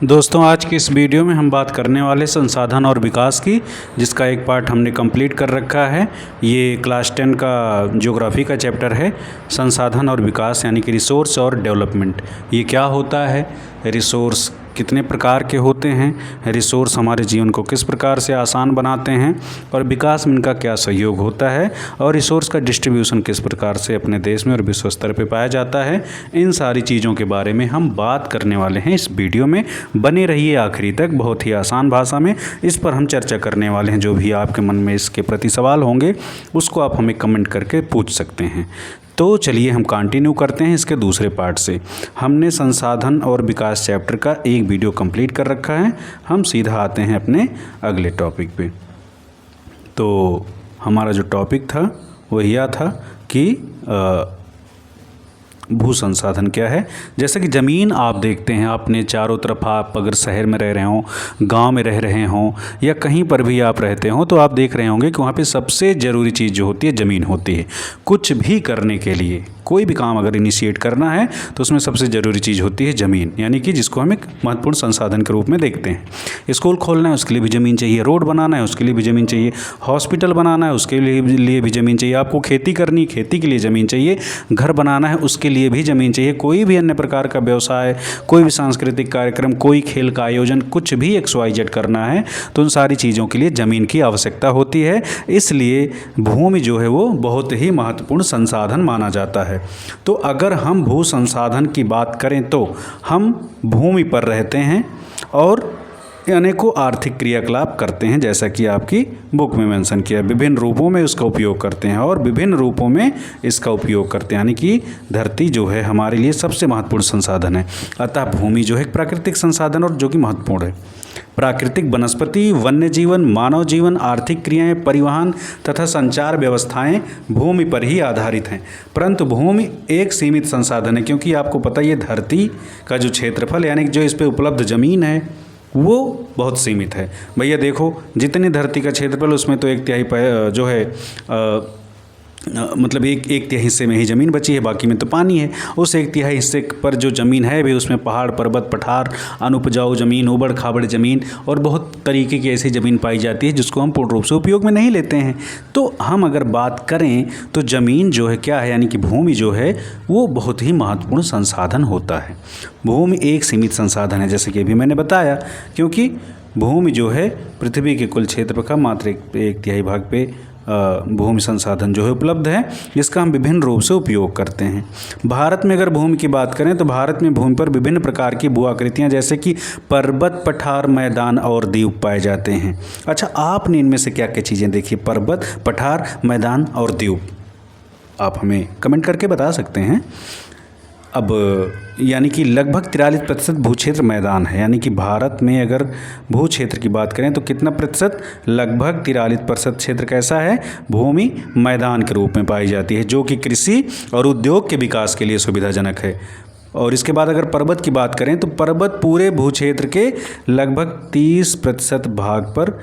दोस्तों, आज की इस वीडियो में हम बात करने वाले संसाधन और विकास की, जिसका एक पार्ट हमने कंप्लीट कर रखा है। ये क्लास 10 का ज्योग्राफी का चैप्टर है, संसाधन और विकास यानी कि रिसोर्स और डेवलपमेंट। ये क्या होता है, रिसोर्स कितने प्रकार के होते हैं, रिसोर्स हमारे जीवन को किस प्रकार से आसान बनाते हैं और विकास में इनका क्या सहयोग होता है, और रिसोर्स का डिस्ट्रीब्यूशन किस प्रकार से अपने देश में और विश्व स्तर पर पाया जाता है। इन सारी चीज़ों के बारे में हम बात करने वाले हैं इस वीडियो में। बने रहिए आखिरी तक, बहुत ही आसान भाषा में इस पर हम चर्चा करने वाले हैं। जो भी आपके मन में इसके प्रति सवाल होंगे उसको आप हमें कमेंट करके पूछ सकते हैं। तो चलिए हम कंटिन्यू करते हैं इसके दूसरे पार्ट से। हमने संसाधन और विकास चैप्टर का एक वीडियो कंप्लीट कर रखा है। हम सीधा आते हैं अपने अगले टॉपिक पे। तो हमारा जो टॉपिक था वो यह था कि भू संसाधन क्या है। जैसे कि ज़मीन आप देखते हैं अपने चारों तरफ, आप अगर शहर में रह रहे हों, गांव में रह रहे हों या कहीं पर भी आप रहते हों, तो आप देख रहे होंगे कि वहाँ पे सबसे ज़रूरी चीज़ जो होती है ज़मीन होती है। कुछ भी करने के लिए, कोई भी काम अगर इनिशिएट करना है तो उसमें सबसे ज़रूरी चीज़ होती है ज़मीन, यानी कि जिसको हम एक महत्वपूर्ण संसाधन के रूप में देखते हैं। स्कूल खोलना है उसके लिए भी ज़मीन चाहिए, रोड बनाना है उसके लिए भी ज़मीन चाहिए, हॉस्पिटल बनाना है उसके लिए भी ज़मीन चाहिए, आपको खेती करनी, खेती के लिए ज़मीन चाहिए, घर बनाना है उसके लिए भी ज़मीन चाहिए, कोई भी अन्य प्रकार का व्यवसाय, कोई भी सांस्कृतिक कार्यक्रम, कोई खेल का आयोजन, कुछ भी XYZ करना है तो उन सारी चीज़ों के लिए ज़मीन की आवश्यकता होती है। इसलिए भूमि जो है वो बहुत ही महत्वपूर्ण संसाधन माना जाता है। तो अगर हम भू संसाधन की बात करें तो हम भूमि पर रहते हैं और अनेकों आर्थिक क्रियाकलाप करते हैं, जैसा कि आपकी बुक में मेंशन किया। विभिन्न रूपों में उसका उपयोग करते हैं और विभिन्न रूपों में इसका उपयोग करते हैं, यानी कि धरती जो है हमारे लिए सबसे महत्वपूर्ण संसाधन है। अतः भूमि जो है एक प्राकृतिक संसाधन और जो कि महत्वपूर्ण है। प्राकृतिक वनस्पति, वन्य जीवन, मानव जीवन, आर्थिक क्रियाएं, परिवहन तथा संचार व्यवस्थाएं भूमि पर ही आधारित हैं। परंतु भूमि एक सीमित संसाधन है, क्योंकि आपको पता है ये धरती का जो क्षेत्रफल यानी कि जो इस पर उपलब्ध ज़मीन है वो बहुत सीमित है। भैया देखो, जितनी धरती का क्षेत्रफल उसमें तो 1/3 जो है मतलब एक तिहाई हिस्से में ही ज़मीन बची है, बाकी में तो पानी है। उस 1/3 हिस्से पर जो ज़मीन है भी उसमें पहाड़, पर्वत, पठार, अनुपजाऊ ज़मीन, उबड़ खाबड़ ज़मीन और बहुत तरीके की ऐसी ज़मीन पाई जाती है जिसको हम पूर्ण रूप से उपयोग में नहीं लेते हैं। तो हम अगर बात करें तो ज़मीन जो है क्या है, यानी कि भूमि जो है वो बहुत ही महत्वपूर्ण संसाधन होता है। भूमि एक सीमित संसाधन है, जैसे कि अभी मैंने बताया, क्योंकि भूमि जो है पृथ्वी के कुल क्षेत्र का मात्र 1/3 भाग पे भूमि संसाधन जो है उपलब्ध है, जिसका हम विभिन्न रूप से उपयोग करते हैं। भारत में अगर भूमि की बात करें तो भारत में भूमि पर विभिन्न प्रकार की भू आकृतियाँ जैसे कि पर्वत, पठार, मैदान और द्वीप पाए जाते हैं। अच्छा, आपने इनमें से क्या क्या चीज़ें देखी? पर्वत, पठार, मैदान और द्वीप, आप हमें कमेंट करके बता सकते हैं। अब यानी कि लगभग 43% भू क्षेत्र मैदान है, यानी कि भारत में अगर भू क्षेत्र की बात करें तो कितना प्रतिशत? लगभग 43% क्षेत्र कैसा है? भूमि मैदान के रूप में पाई जाती है, जो कि कृषि और उद्योग के विकास के लिए सुविधाजनक है। और इसके बाद अगर पर्वत की बात करें तो पर्वत पूरे भू क्षेत्र के लगभग 30% भाग पर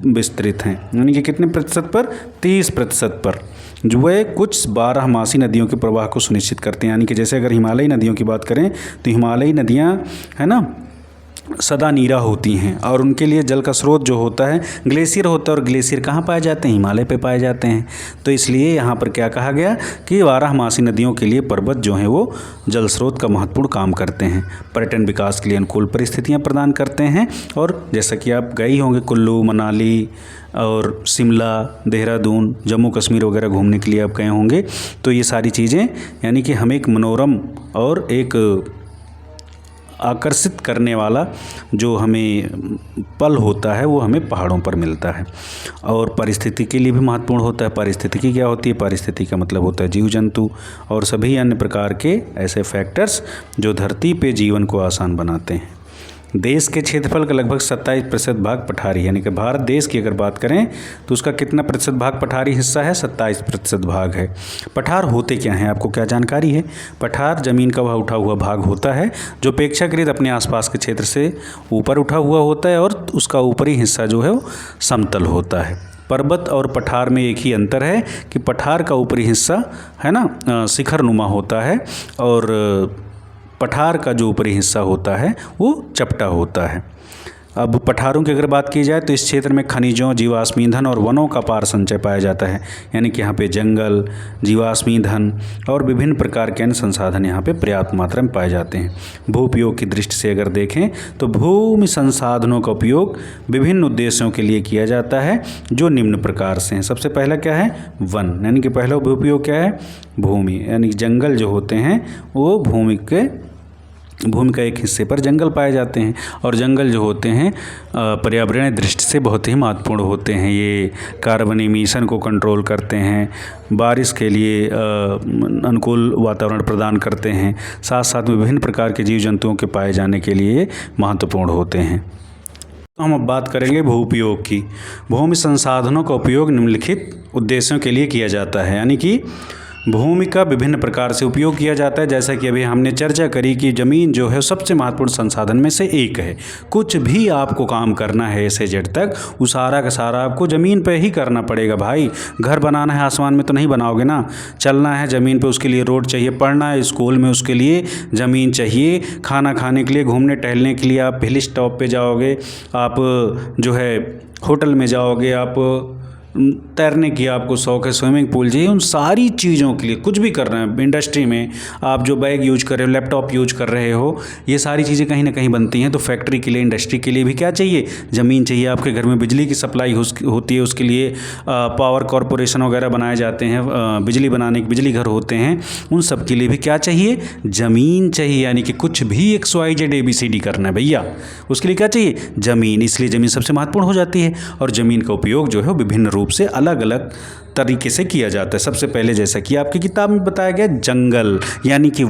विस्तृत हैं, यानी कि कितने प्रतिशत पर? 30% पर, जो वे कुछ 12 मासी नदियों के प्रवाह को सुनिश्चित करते हैं। यानी कि जैसे अगर हिमालयी नदियों की बात करें तो हिमालयी नदियाँ है ना सदा नीरा होती हैं और उनके लिए जल का स्रोत जो होता है ग्लेशियर होता है, और ग्लेशियर कहाँ पाए जाते हैं? हिमालय पे पाए जाते हैं। तो इसलिए यहाँ पर क्या कहा गया कि 12 मासी नदियों के लिए पर्वत जो हैं वो जल स्रोत का महत्वपूर्ण काम करते हैं, पर्यटन विकास के लिए अनुकूल परिस्थितियाँ प्रदान करते हैं। और जैसा कि आप गए होंगे कुल्लू, मनाली और शिमला, देहरादून, जम्मू कश्मीर वगैरह घूमने के लिए आप गए होंगे, तो ये सारी चीज़ें यानी कि हमें एक मनोरम और एक आकर्षित करने वाला जो हमें पल होता है वो हमें पहाड़ों पर मिलता है। और परिस्थिति के लिए भी महत्वपूर्ण होता है। पारिस्थितिकी क्या होती है? पारिस्थितिकी का मतलब होता है जीव जंतु और सभी अन्य प्रकार के ऐसे फैक्टर्स जो धरती पे जीवन को आसान बनाते हैं। देश के क्षेत्रफल का लगभग 27% भाग पठारी, यानी कि भारत देश की अगर बात करें तो उसका कितना प्रतिशत भाग पठारी हिस्सा है? 27% भाग है। पठार होते क्या हैं, आपको क्या जानकारी है? पठार जमीन का वह उठा हुआ भाग होता है जो अपेक्षाकृत अपने आसपास के क्षेत्र से ऊपर उठा हुआ होता है और उसका ऊपरी हिस्सा जो है वो समतल होता है। पर्वत और पठार में एक ही अंतर है कि पठार का ऊपरी हिस्सा है ना शिखर नुमा होता है और पठार का जो ऊपरी हिस्सा होता है वो चपटा होता है। अब पठारों की अगर बात की जाए तो इस क्षेत्र में खनिजों, जीवाश्म ईंधन और वनों का अपार संचय पाया जाता है। यानी कि यहाँ पे जंगल, जीवाश्म ईंधन और विभिन्न प्रकार के अन्य संसाधन यहाँ पे पर्याप्त मात्रा में पाए जाते हैं। भू उपयोग की दृष्टि से अगर देखें तो भूमि संसाधनों का उपयोग विभिन्न उद्देश्यों के लिए किया जाता है जो निम्न प्रकार से हैं। सबसे पहला क्या है? वन, यानी कि पहला भू उपयोग क्या है? भूमि, यानी कि जंगल जो होते हैं वो भूमि का एक हिस्से पर जंगल पाए जाते हैं और जंगल जो होते हैं पर्यावरणीय दृष्टि से बहुत ही महत्वपूर्ण होते हैं। ये कार्बन एमिशन को कंट्रोल करते हैं, बारिश के लिए अनुकूल वातावरण प्रदान करते हैं, साथ साथ में विभिन्न प्रकार के जीव जंतुओं के पाए जाने के लिए महत्वपूर्ण होते हैं। हम अब बात करेंगे भू उपयोग की। भूमि संसाधनों का उपयोग निम्नलिखित उद्देश्यों के लिए किया जाता है। यानी कि भूमि का विभिन्न प्रकार से उपयोग किया जाता है। जैसा कि अभी हमने चर्चा करी कि ज़मीन जो है सबसे महत्वपूर्ण संसाधन में से एक है। कुछ भी आपको काम करना है ए से जेड तक, वो सारा का सारा आपको ज़मीन पे ही करना पड़ेगा भाई। घर बनाना है आसमान में तो नहीं बनाओगे ना, चलना है ज़मीन पे उसके लिए रोड चाहिए, पढ़ना है स्कूल में उसके लिए ज़मीन चाहिए, खाना खाने के लिए, घूमने टहलने के लिए आप हिल स्टॉप पे जाओगे, आप जो है होटल में जाओगे, आप तैरने की आपको शौक़ है, स्विमिंग पूल चाहिए, उन सारी चीज़ों के लिए कुछ भी कर रहे हैं। इंडस्ट्री में आप जो बैग यूज कर रहे हो, लैपटॉप यूज कर रहे हो, ये सारी चीज़ें कहीं ना कहीं बनती हैं। तो फैक्ट्री के लिए, इंडस्ट्री के लिए भी क्या चाहिए? ज़मीन चाहिए। आपके घर में बिजली की सप्लाई होती है, उसके लिए पावर कॉरपोरेशन वगैरह बनाए जाते हैं, बिजली बनाने के बिजली घर होते हैं, उन सब के लिए भी क्या चाहिए? ज़मीन चाहिए। यानी कि कुछ भी XYZ ABCD करना है भैया, उसके लिए क्या चाहिए? ज़मीन। इसलिए ज़मीन सबसे महत्वपूर्ण हो जाती है और ज़मीन का उपयोग जो है विभिन्न रूप से अलग अलग तरीके से किया जाता है। सबसे पहले जैसा कि आपकी किताब में बताया गया, जंगल यानी कि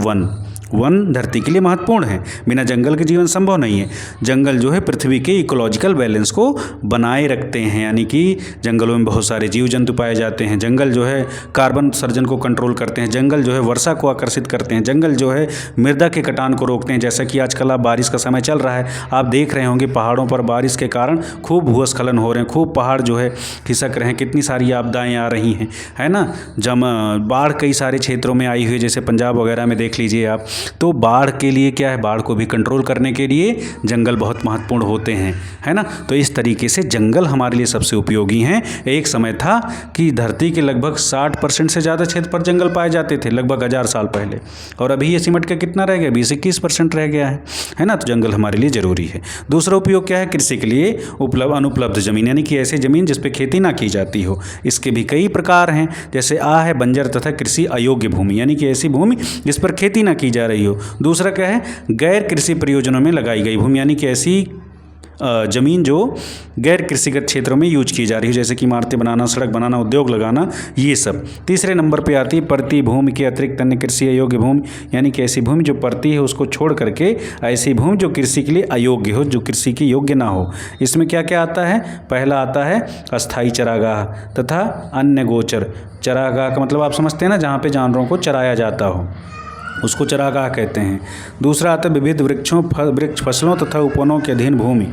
वन धरती के लिए महत्वपूर्ण है। बिना जंगल के जीवन संभव नहीं है। जंगल जो है पृथ्वी के इकोलॉजिकल बैलेंस को बनाए रखते हैं। यानी कि जंगलों में बहुत सारे जीव जंतु पाए जाते हैं। जंगल जो है कार्बन सर्जन को कंट्रोल करते हैं। जंगल जो है वर्षा को आकर्षित करते हैं। जंगल जो है मृदा के कटान को रोकते हैं। जैसा कि आजकल आप बारिश का समय चल रहा है, आप देख रहे होंगे पहाड़ों पर बारिश के कारण खूब भूस्खलन हो रहे हैं, खूब पहाड़ जो है खिसक रहे हैं, कितनी सारी आपदाएँ आ रही हैं, है ना। बाढ़ कई सारे क्षेत्रों में आई हुई है, जैसे पंजाब वगैरह में देख लीजिए आप। तो बाढ़ के लिए क्या है? बाढ़ को भी कंट्रोल करने के लिए जंगल बहुत महत्वपूर्ण होते हैं, है ना। तो इस तरीके से जंगल हमारे लिए सबसे उपयोगी हैं। एक समय था कि धरती के लगभग 60% से ज़्यादा क्षेत्र पर जंगल पाए जाते थे, लगभग 1000 साल पहले, और अभी ये सिमट के कितना रह गया? 20-21% रह गया है ना। तो जंगल हमारे लिए ज़रूरी है। दूसरा उपयोग क्या है? कृषि के लिए अनुपलब्ध ज़मीन, यानी कि ऐसी ज़मीन जिस पर खेती ना की जाती हो। इसके भी कई प्रकार हैं, जैसे है बंजर तथा कृषि अयोग्य भूमि, यानी कि ऐसी भूमि जिस पर खेती ना की जा रही हो। दूसरा क्या है? गैर कृषि प्रयोजनों में लगाई गई भूमि, यानी कि ऐसी ज़मीन जो गैर कृषिगत क्षेत्रों में यूज की जा रही है, जैसे कि इमारतें बनाना, सड़क बनाना, उद्योग लगाना, ये सब। तीसरे नंबर पे आती है परती भूमि के अतिरिक्त अन्य कृषि अयोग्य भूमि, यानी कि ऐसी भूमि जो परती है उसको छोड़ करके ऐसी भूमि जो कृषि के लिए अयोग्य हो, जो कृषि के योग्य ना हो। इसमें क्या क्या आता है? पहला आता है अस्थायी चरागाह तथा अन्य गोचर। चरागाह का मतलब आप समझते हैं ना, जहाँ पे जानवरों को चराया जाता हो, उसको चरागाह कहते हैं। दूसरा आता है विविध वृक्ष फसलों तथा उपवनों के अधीन भूमि,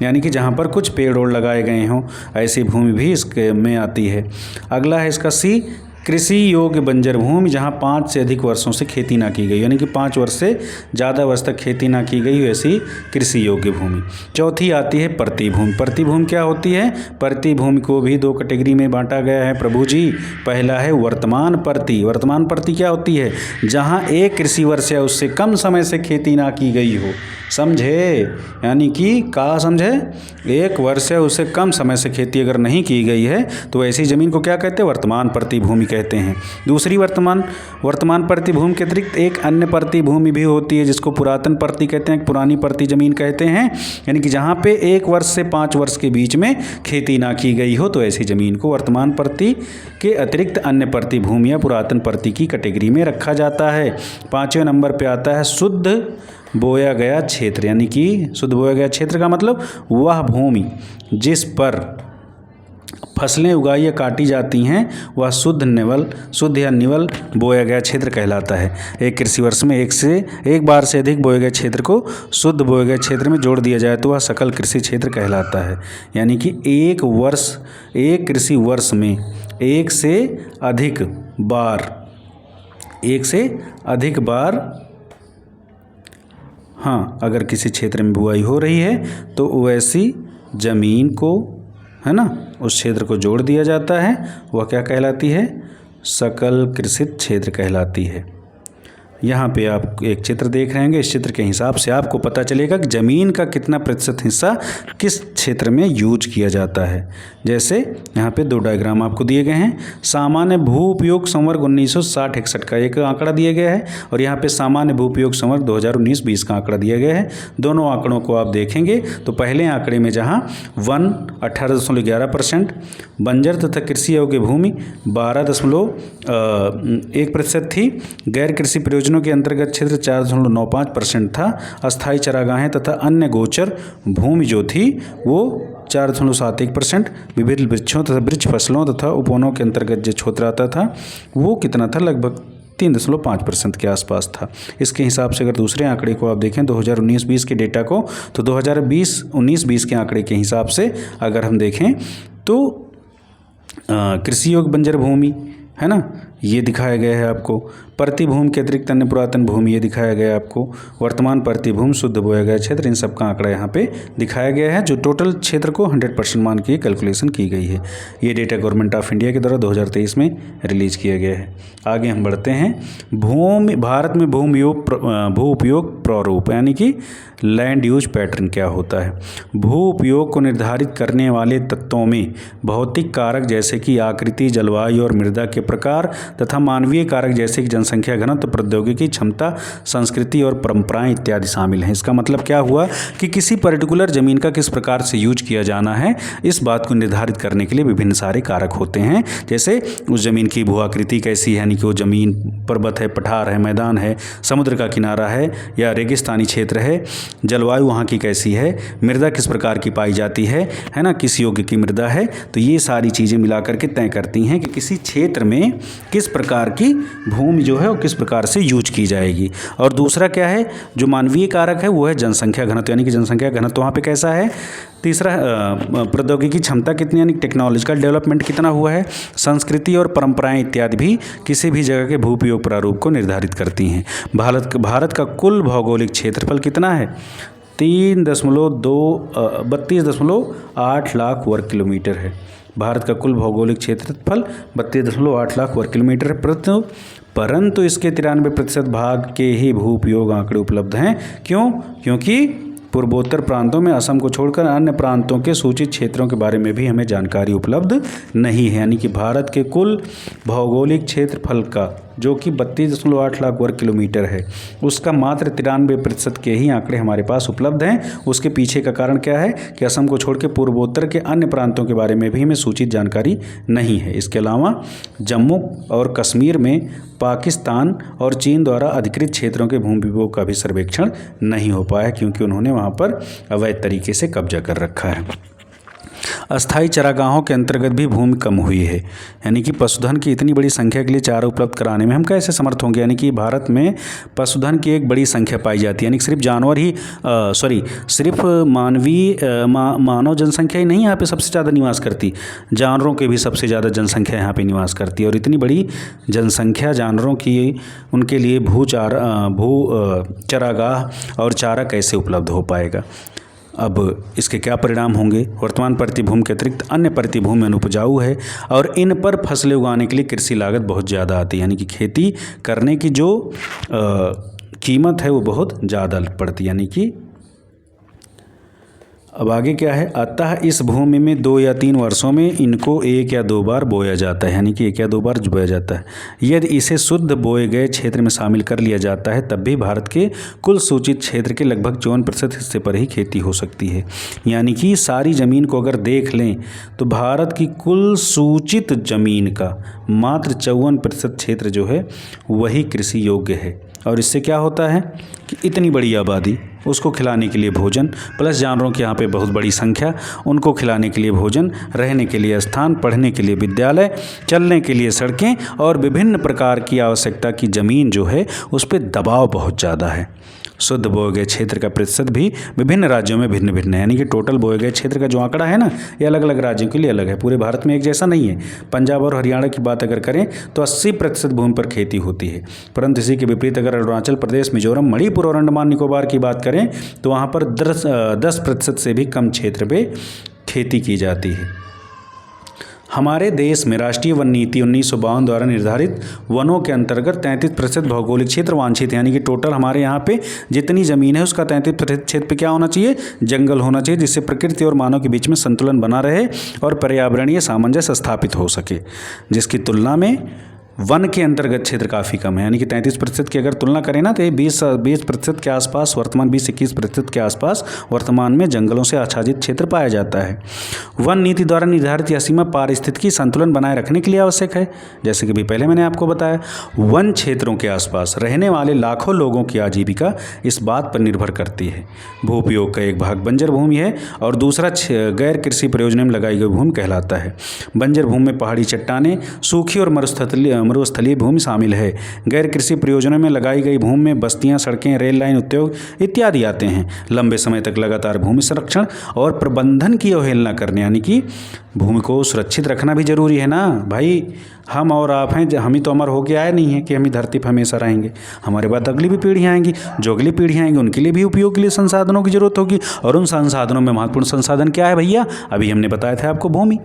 यानी कि जहाँ पर कुछ पेड़ ओड़ लगाए गए हों, ऐसी भूमि भी इसके में आती है। अगला है इसका सी, कृषि योग्य बंजर भूमि, जहाँ 5 से अधिक वर्षों से खेती ना की गई, यानी कि 5 वर्ष से ज़्यादा वर्ष तक खेती ना की गई हो, ऐसी कृषि योग्य भूमि। चौथी आती है परती भूमि। परती भूमि क्या होती है? परती भूमि को भी 2 कैटेगरी में बांटा गया है प्रभु जी। पहला है वर्तमान परती। वर्तमान परती क्या होती है? जहाँ एक कृषि वर्ष या उससे कम समय से खेती ना की गई हो, समझे। यानी कि कहा समझे, 1 वर्ष या उससे कम समय से खेती अगर नहीं की गई है तो ऐसी ज़मीन को क्या कहते हैं? वर्तमान परती भूमि कहते हैं। दूसरी वर्तमान परती भूमि के अतिरिक्त एक अन्य परती भूमि भी होती है, जिसको पुरातन परती कहते हैं, पुरानी परती ज़मीन कहते हैं। यानी कि जहाँ पे 1 वर्ष से 5 वर्ष के बीच में खेती ना की गई हो, तो ऐसी ज़मीन को वर्तमान परती के अतिरिक्त अन्य परती भूमि या पुरातन परती की कैटेगरी में रखा जाता है। 5वें नंबर पर आता है शुद्ध बोया गया क्षेत्र, यानी कि शुद्ध बोया गया क्षेत्र का मतलब वह भूमि जिस पर फसलें उगाई या काटी जाती हैं, वह शुद्ध या निवल बोया गया क्षेत्र कहलाता है। एक कृषि वर्ष में एक बार से अधिक बोए गए क्षेत्र को शुद्ध बोए गए क्षेत्र में जोड़ दिया जाए तो वह सकल कृषि क्षेत्र कहलाता है। यानी कि एक कृषि वर्ष में एक से अधिक बार हाँ, अगर किसी क्षेत्र में बुआई हो रही है तो वैसी ज़मीन को, है ना, उस क्षेत्र को जोड़ दिया जाता है, वह क्या कहलाती है? सकल कृषित क्षेत्र कहलाती है। यहाँ पे आप एक चित्र देख रहे होंगे, इस चित्र के हिसाब से आपको पता चलेगा कि ज़मीन का कितना प्रतिशत हिस्सा किस क्षेत्र में यूज किया जाता है। जैसे यहाँ पे 2 डायग्राम आपको दिए गए हैं। सामान्य भू उपयोग संवर्ग 1960-61 का एक आंकड़ा दिया गया है और यहाँ पे सामान्य भू उपयोग संवर्ग 2019-20 का आंकड़ा दिया गया है। दोनों आंकड़ों को आप देखेंगे तो पहले आंकड़े में जहाँ वन 18.11%, बंजर तथा कृषि योग्य भूमि 12.1% थी, गैर कृषि प्रयोजनों के अंतर्गत क्षेत्र 4.95% था, अस्थायी चरागाहें तथा अन्य गोचर भूमि जो थी वो 4.71%, विभिन्न वृक्षों तथा वृक्ष फसलों तथा उपवनों के अंतर्गत जो क्षेत्र आता था वो कितना था? लगभग 3.5% के आसपास था। इसके हिसाब से अगर दूसरे आंकड़े को आप देखें 2019-20 के डेटा को, तो 2019-20 के आंकड़े के हिसाब से अगर हम देखें तो कृषि योग्य बंजर भूमि, है ना, ये दिखाया गया है आपको। परती भूमि के अतिरिक्त अन्य पुरातन भूमि ये दिखाया गया है आपको। वर्तमान परती भूमि, शुद्ध बोया गया क्षेत्र, इन सब का आंकड़ा यहाँ पे दिखाया गया है, जो टोटल क्षेत्र को 100% मान के कैलकुलेशन की गई है। ये डेटा गवर्नमेंट ऑफ इंडिया के द्वारा 2023 में रिलीज किया गया है। आगे हम बढ़ते हैं। भूमि, भारत में भू उपयोग प्रारूप यानी कि लैंड यूज पैटर्न क्या होता है? भू उपयोग को निर्धारित करने वाले तत्वों में भौतिक कारक जैसे कि आकृति, जलवायु और मृदा के प्रकार तथा मानवीय कारक जैसे कि जनसंख्या घनत्व, प्रौद्योगिकी क्षमता, संस्कृति और परंपराएं इत्यादि शामिल हैं। इसका मतलब क्या हुआ कि किसी पर्टिकुलर जमीन का किस प्रकार से यूज किया जाना है, इस बात को निर्धारित करने के लिए विभिन्न सारे कारक होते हैं। जैसे उस जमीन की भू आकृति कैसी है, यानी कि वो जमीन पर्वत है, पठार है, मैदान है, समुद्र का किनारा है या रेगिस्तानी क्षेत्र है, जलवायु वहाँ की कैसी है, मृदा किस प्रकार की पाई जाती है ना, किस योग्य की मृदा है। तो ये सारी चीज़ें मिलाकर के तय करती हैं कि किसी क्षेत्र में किस प्रकार की भूमि जो है वो किस प्रकार से यूज की जाएगी। और दूसरा क्या है, जो मानवीय कारक है वो है जनसंख्या घनत्व, यानी कि जनसंख्या घनत्व वहाँ पे कैसा है। तीसरा प्रौद्योगिकी क्षमता कितनी, यानी टेक्नोलॉजिकल डेवलपमेंट कितना हुआ है। संस्कृति और परंपराएं इत्यादि भी किसी भी जगह के भूपयोग प्रारूप को निर्धारित करती हैं। भारत का कुल भौगोलिक क्षेत्रफल कितना है? 32.8 लाख वर्ग किलोमीटर है। भारत का कुल भौगोलिक क्षेत्रफल 32.8 लाख वर्ग किलोमीटर है, परंतु इसके 93% भाग के ही भू उपयोग आंकड़े उपलब्ध हैं। क्यों? क्योंकि पूर्वोत्तर प्रांतों में असम को छोड़कर अन्य प्रांतों के सूचित क्षेत्रों के बारे में भी हमें जानकारी उपलब्ध नहीं है। यानी कि भारत के कुल भौगोलिक क्षेत्रफल का जो कि 32.8 लाख वर्ग किलोमीटर है, उसका मात्र 93% के ही आंकड़े हमारे पास उपलब्ध हैं। उसके पीछे का कारण क्या है कि असम को छोड़ के पूर्वोत्तर के अन्य प्रांतों के बारे में भी हमें सूचित जानकारी नहीं है। इसके अलावा जम्मू और कश्मीर में पाकिस्तान और चीन द्वारा अधिकृत क्षेत्रों के भूमि उपयोग का भी सर्वेक्षण नहीं हो पाया, क्योंकि उन्होंने वहाँ पर अवैध तरीके से कब्जा कर रखा है। अस्थायी चरागाहों के अंतर्गत भी भूमि कम हुई है, यानी कि पशुधन की इतनी बड़ी संख्या के लिए चारा उपलब्ध कराने में हम कैसे समर्थ होंगे। यानी कि भारत में पशुधन की एक बड़ी संख्या पाई जाती है, यानी कि सिर्फ जानवर ही सिर्फ मानव जनसंख्या ही नहीं यहाँ पे सबसे ज़्यादा निवास करती, जानवरों के भी सबसे ज़्यादा जनसंख्या यहाँ पे निवास करती है। और इतनी बड़ी जनसंख्या जानवरों की, उनके लिए भू चरागाह और चारा कैसे उपलब्ध हो पाएगा। अब इसके क्या परिणाम होंगे। वर्तमान प्रतिभूमि के अतिरिक्त अन्य प्रतिभूमि अनुपजाऊ है और इन पर फसलें उगाने के लिए कृषि लागत बहुत ज़्यादा आती है, यानी कि खेती करने की जो कीमत है वो बहुत ज़्यादा पड़ती है। यानी कि अब आगे क्या है, अतः इस भूमि में 2 या 3 वर्षों में इनको 1 या 2 बार बोया जाता है, यानी कि 1 या 2 बार बोया जाता है। यदि इसे शुद्ध बोए गए क्षेत्र में शामिल कर लिया जाता है तब भी भारत के कुल सूचित क्षेत्र के लगभग 54% हिस्से पर ही खेती हो सकती है। यानी कि सारी ज़मीन को अगर देख लें तो भारत की कुल सूचित ज़मीन का मात्र 54% क्षेत्र जो है वही कृषि योग्य है। और इससे क्या होता है कि इतनी बड़ी आबादी, उसको खिलाने के लिए भोजन, प्लस जानवरों की यहाँ पे बहुत बड़ी संख्या, उनको खिलाने के लिए भोजन, रहने के लिए स्थान, पढ़ने के लिए विद्यालय, चलने के लिए सड़कें और विभिन्न प्रकार की आवश्यकता की ज़मीन जो है उस पर दबाव बहुत ज़्यादा है। शुद्ध बोए गए क्षेत्र का प्रतिशत भी विभिन्न राज्यों में भिन्न भिन्न है। यानी कि टोटल बोए गए क्षेत्र का जो आंकड़ा है ना, ये अलग अलग राज्यों के लिए अलग है, पूरे भारत में एक जैसा नहीं है। पंजाब और हरियाणा की बात अगर करें तो 80% भूमि पर खेती होती है, परंतु इसी के विपरीत अगर अरुणाचल प्रदेश, मिजोरम, मणिपुर और अंडमान निकोबार की बात करें तो वहाँ पर 10% से भी कम क्षेत्र पे खेती की जाती है। हमारे देश में राष्ट्रीय वन नीति 1952 द्वारा निर्धारित वनों के अंतर्गत 33% भौगोलिक क्षेत्र वांछित है। यानी कि टोटल हमारे यहाँ पे जितनी ज़मीन है उसका 33% क्षेत्र पे क्या होना चाहिए, जंगल होना चाहिए, जिससे प्रकृति और मानव के बीच में संतुलन बना रहे और पर्यावरणीय सामंजस्य स्थापित हो सके, जिसकी तुलना में वन के अंतर्गत क्षेत्र काफ़ी कम है। यानी कि 33% की अगर तुलना करें ना तो ये 20% के आसपास, वर्तमान 20-21% के आसपास वर्तमान में जंगलों से आच्छादित क्षेत्र पाया जाता है। वन नीति द्वारा निर्धारित यह सीमा पारिस्थितिकी संतुलन बनाए रखने के लिए आवश्यक है। जैसे कि भी पहले मैंने आपको बताया, वन क्षेत्रों के आसपास रहने वाले लाखों लोगों की आजीविका इस बात पर निर्भर करती है। भू उपयोग का एक भाग बंजर भूमि है और दूसरा गैर कृषि प्रयोजनों में लगाई गई भूमि कहलाता है। बंजर भूमि में पहाड़ी चट्टानें, सूखी और मरुस्थलीय भूमि शामिल है। गैर कृषि प्रयोजनों में लगाई गई भूमि में बस्तियां, सड़कें, रेल लाइन, उद्योग इत्यादि आते हैं। लंबे समय तक लगातार भूमि संरक्षण और प्रबंधन की अवहेलना करने, यानी कि भूमि को सुरक्षित रखना भी जरूरी है ना भाई। हम और आप हैं, हम ही तो अमर होके आए नहीं हैं कि हम ही धरती पर हमेशा रहेंगे। हमारे बाद अगली भी पीढ़ियाँ आएंगी, जो अगली पीढ़ियाँ आएंगी उनके लिए भी उपयोग के लिए संसाधनों की जरूरत होगी। और उन संसाधनों में महत्वपूर्ण संसाधन क्या है भैया, अभी हमने बताया था आपको, भूमि।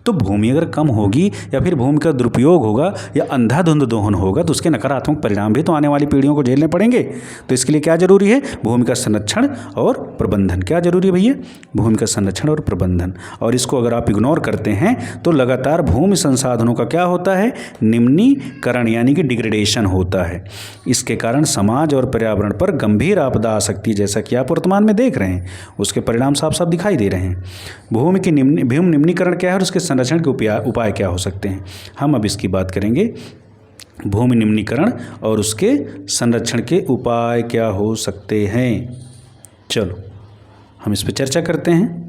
तो भूमि अगर कम होगी या फिर भूमि का दुरुपयोग होगा या अंधाधुंध दोहन होगा तो उसके नकारात्मक परिणाम भी तो आने वाली पीढ़ियों को झेलने पड़ेंगे। तो इसके लिए क्या जरूरी है, भूमि का संरक्षण और प्रबंधन। क्या जरूरी है भैया, भूमि का संरक्षण और प्रबंधन। और इसको अगर आप इग्नोर करते हैं तो लगातार भूमि संसाधनों का क्या होता है, निम्नीकरण यानी कि डिग्रेडेशन होता है। इसके कारण समाज और पर्यावरण पर गंभीर आपदा आ सकती है, जैसा कि आप वर्तमान में देख रहे हैं। उसके परिणाम साफ साफ दिखाई दे रहे हैं। भूमि की निम्नीकरण क्या है और उसके संरक्षण के उपाय क्या हो सकते हैं, हम अब इसकी बात करेंगे। भूमि निम्नीकरण और उसके संरक्षण के उपाय क्या हो सकते हैं, चलो हम इस पर चर्चा करते हैं।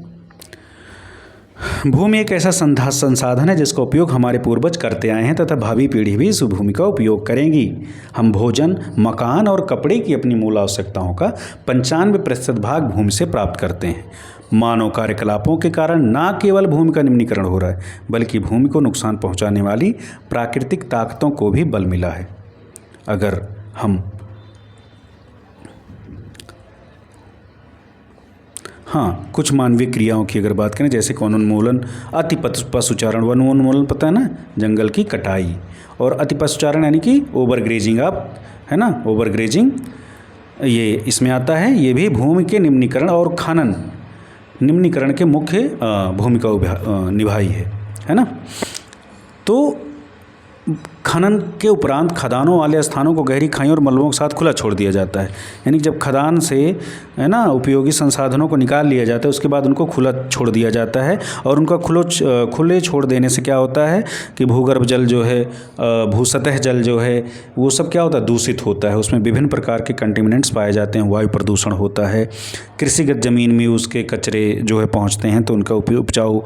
भूमि एक ऐसा संसाधन है जिसका उपयोग हमारे पूर्वज करते आए हैं तथा भावी पीढ़ी भी इस भूमि का उपयोग करेंगी। हम भोजन, मकान और कपड़े की अपनी मूल आवश्यकताओं का 95% भाग भूमि से प्राप्त करते हैं। मानव कार्यकलापों के कारण न केवल भूमि का निम्नीकरण हो रहा है बल्कि भूमि को नुकसान पहुंचाने वाली प्राकृतिक ताकतों को भी बल मिला है। अगर हम कुछ मानवीय क्रियाओं की अगर बात करें, जैसे कि वनोन्मूलन, अति पशुचारण, वनोन्मूलन पता है ना, जंगल की कटाई, और अति पशुचारण यानी कि ओवरग्रेजिंग, आप है ना, ओवरग्रेजिंग ये इसमें आता है। ये भी भूमि के निम्नीकरण और खनन निम्नीकरण के मुख्य भूमिका निभाई है ना। तो खनन के उपरांत खदानों वाले स्थानों को गहरी खाइयों और मलबों के साथ खुला छोड़ दिया जाता है। यानी जब खदान से है ना उपयोगी संसाधनों को निकाल लिया जाता है उसके बाद उनको खुला छोड़ दिया जाता है। और उनका खुले छोड़ देने से क्या होता है कि भूगर्भ जल जो है, भूसतह जल जो है, वो सब क्या होता है, दूषित होता है। उसमें विभिन्न प्रकार के कंटेमिनेंट्स पाए जाते हैं, वायु प्रदूषण होता है, कृषिगत जमीन में उसके कचरे जो है पहुँचते हैं तो उनका उपजाऊ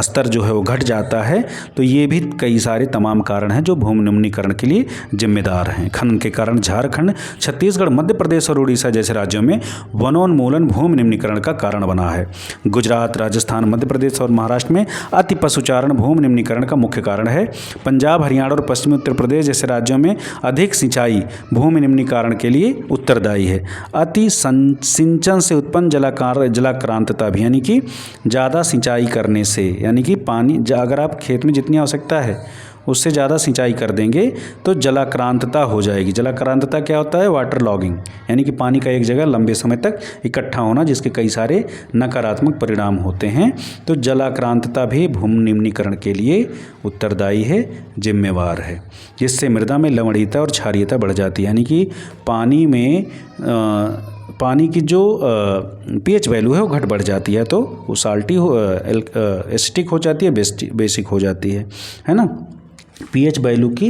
स्तर जो है वो घट जाता है। तो ये भी कई सारे तमाम कारण हैं जो भूमि निम्नीकरण के लिए जिम्मेदार हैं। खनन के कारण झारखंड, छत्तीसगढ़, मध्य प्रदेश और उड़ीसा जैसे राज्यों में वनोन्मूलन भूमि निम्नीकरण का कारण बना है। गुजरात, राजस्थान, मध्य प्रदेश और महाराष्ट्र में अति पशुचारण भूमि निम्नीकरण का मुख्य कारण है। पंजाब, हरियाणा और पश्चिमी उत्तर प्रदेश जैसे राज्यों में अधिक सिंचाई भूमि निम्नीकरण के लिए उत्तरदायी है। अति सिंचन से उत्पन्न जलाक्रांतता भी, यानी कि ज़्यादा सिंचाई करने से, यानी कि पानी अगर आप खेत में जितनी आवश्यकता है उससे ज़्यादा सिंचाई कर देंगे तो जलाक्रांतता हो जाएगी। जलाक्रांतता क्या होता है, वाटर लॉगिंग, यानी कि पानी का एक जगह लंबे समय तक इकट्ठा होना जिसके कई सारे नकारात्मक परिणाम होते हैं। तो जलाक्रांतता भी भूमि निम्नीकरण के लिए उत्तरदायी है, जिम्मेवार है, जिससे मृदा में लवणीयता और क्षारीयता बढ़ जाती है। यानी कि पानी की जो पीएच वैल्यू है वो घट बढ़ जाती है, तो वो साल्टी एसिटिक हो जाती है, बेसिक हो जाती है ना। पीएच वैल्यू की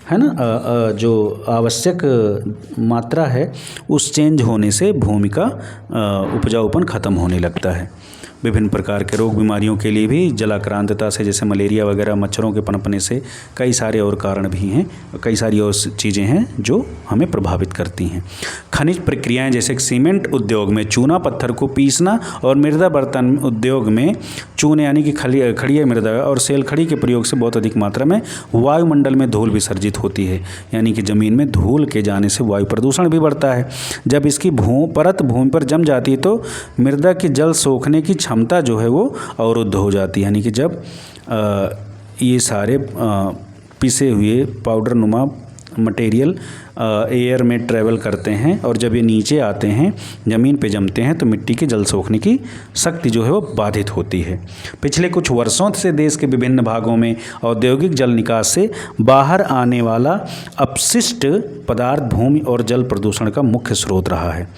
है ना जो आवश्यक मात्रा है उस चेंज होने से भूमि का उपजाऊपन खत्म होने लगता है। विभिन्न प्रकार के रोग बीमारियों के लिए भी जलाक्रांतता से, जैसे मलेरिया वगैरह, मच्छरों के पनपने से, कई सारे और कारण भी हैं, कई सारी और चीज़ें हैं जो हमें प्रभावित करती हैं। खनिज प्रक्रियाएं जैसे सीमेंट उद्योग में चूना पत्थर को पीसना और मृदा बर्तन उद्योग में चूने यानी कि खड़िया मृदा और सेल खड़ी के प्रयोग से बहुत अधिक मात्रा में वायुमंडल में धूल विसर्जित होती है, यानी कि ज़मीन में धूल के जाने से वायु प्रदूषण भी बढ़ता है। जब इसकी परत भूमि पर जम जाती है तो मृदा की जल सोखने की क्षमता जो है वो अवरुद्ध हो जाती है, यानी कि जब ये सारे पिसे हुए पाउडर नुमा मटेरियल एयर में ट्रैवल करते हैं और जब ये नीचे आते हैं, ज़मीन पे जमते हैं, तो मिट्टी के जल सोखने की शक्ति जो है वो बाधित होती है। पिछले कुछ वर्षों से देश के विभिन्न भागों में औद्योगिक जल निकास से बाहर आने वाला अपशिष्ट पदार्थ भूमि और जल प्रदूषण का मुख्य स्रोत रहा है।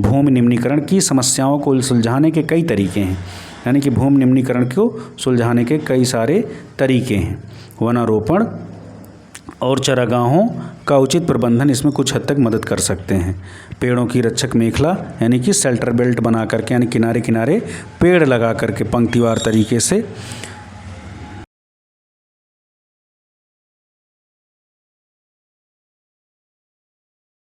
भूमि निम्नीकरण की समस्याओं को सुलझाने के कई तरीके हैं, यानी कि भूमि निम्नीकरण को सुलझाने के कई सारे तरीके हैं। वनारोपण और चारागाहों का उचित प्रबंधन इसमें कुछ हद तक मदद कर सकते हैं। पेड़ों की रक्षक मेखला यानी कि शेल्टर बेल्ट बना करके, यानी किनारे किनारे पेड़ लगा करके पंक्तिवार तरीके से